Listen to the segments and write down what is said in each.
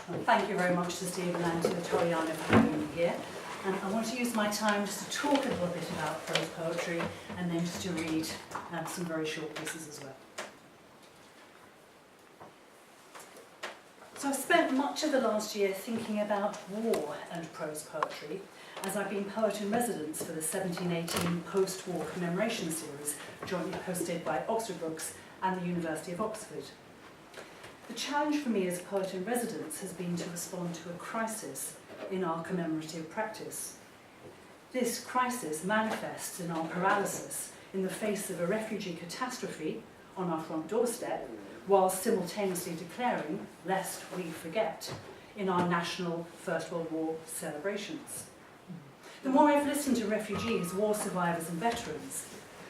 Well, thank you very much to Stephen and to Torriano for having me here. And I want to use my time just to talk a little bit about prose poetry and then just to read some very short pieces as well. So I've spent much of the last year thinking about war and prose poetry, as I've been poet in residence for the 1718 post-war commemoration series, jointly hosted by Oxford Books and the University of Oxford. The challenge for me as poet in residence has been to respond to a crisis in our commemorative practice. This crisis manifests in our paralysis in the face of a refugee catastrophe on our front doorstep, while simultaneously declaring, lest we forget, in our national First World War celebrations. The more I've listened to refugees, war survivors and veterans,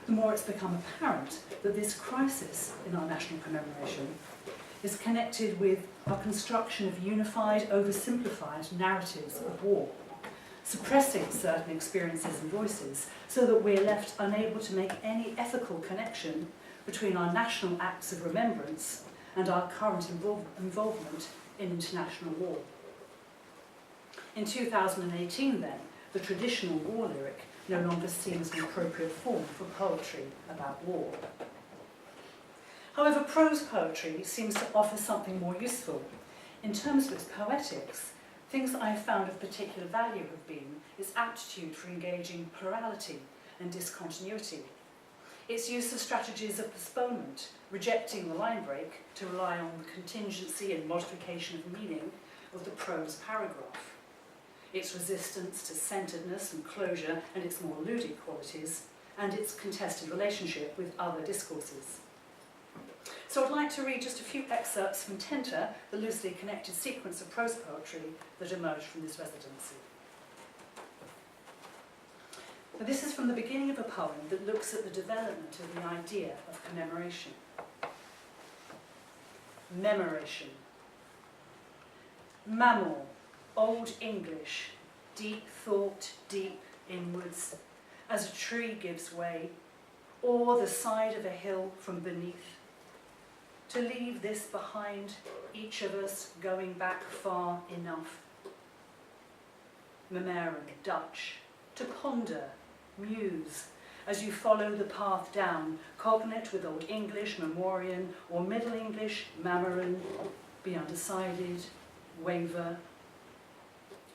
the more it's become apparent that this crisis in our national commemoration is connected with our construction of unified, oversimplified narratives of war, suppressing certain experiences and voices so that we're left unable to make any ethical connection between our national acts of remembrance and our current involvement in international war. In 2018 then, the traditional war lyric no longer seems an appropriate form for poetry about war. However, prose poetry seems to offer something more useful. In terms of its poetics, things I have found of particular value have been its aptitude for engaging plurality and discontinuity, its use of strategies of postponement, rejecting the line break to rely on the contingency and modification of meaning of the prose paragraph, its resistance to centeredness and closure and its more ludic qualities, and its contested relationship with other discourses. So I'd like to read just a few excerpts from Tenta, the loosely connected sequence of prose poetry that emerged from this residency. Now, this is from the beginning of a poem that looks at the development of the idea of commemoration. Memoration. Mammal, Old English, deep thought, deep inwards, as a tree gives way, or the side of a hill from beneath. To leave this behind, each of us going back far enough. Memaren, Dutch, to ponder, muse, as you follow the path down, cognate with Old English, memorian, or Middle English, mamaren, be undecided, waver.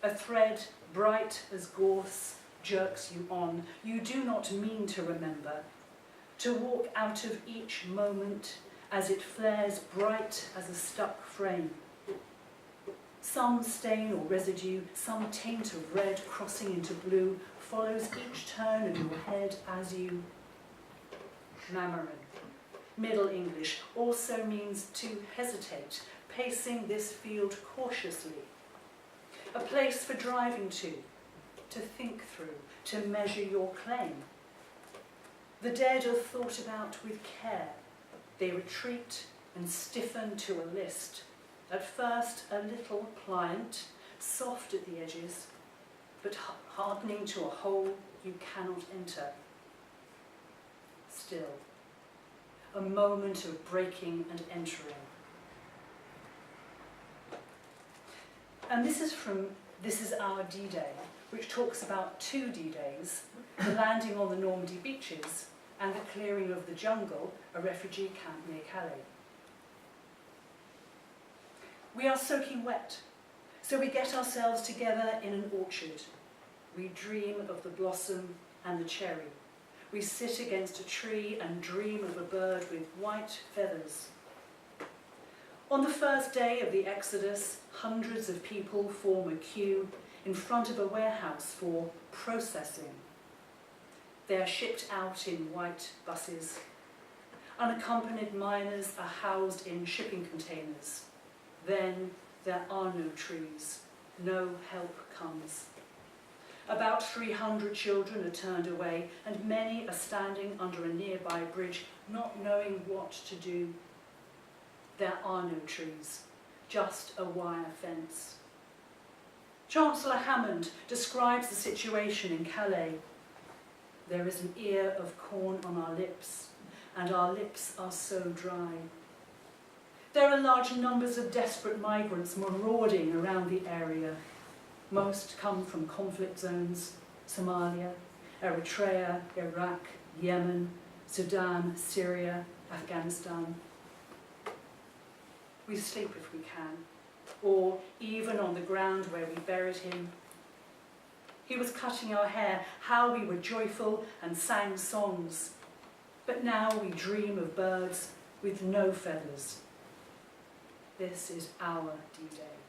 A thread, bright as gorse, jerks you on. You do not mean to remember, to walk out of each moment as it flares bright as a stuck frame. Some stain or residue, some taint of red crossing into blue, follows each turn of your head as you... Mamaren, Middle English, also means to hesitate, pacing this field cautiously. A place for driving to think through, to measure your claim. The dead are thought about with care. They retreat and stiffen to a list. At first a little pliant, soft at the edges, but hardening to a hole you cannot enter. Still, a moment of breaking and entering. And this is our D-Day, which talks about two D-Days, the landing on the Normandy beaches and the clearing of the jungle, a refugee camp near Calais. We are soaking wet, so we get ourselves together in an orchard. We dream of the blossom and the cherry. We sit against a tree and dream of a bird with white feathers. On the first day of the Exodus, hundreds of people form a queue in front of a warehouse for processing. They are shipped out in white buses. Unaccompanied minors are housed in shipping containers. Then there are no trees. No help comes. About 300 children are turned away, and many are standing under a nearby bridge, not knowing what to do. There are no trees, just a wire fence. Chancellor Hammond describes the situation in Calais. There is an ear of corn on our lips, and our lips are so dry. There are large numbers of desperate migrants marauding around the area. Most come from conflict zones: Somalia, Eritrea, Iraq, Yemen, Sudan, Syria, Afghanistan. We sleep if we can, or even on the ground where we buried him. He was cutting our hair, how we were joyful and sang songs. But now we dream of birds with no feathers. This is our D-Day.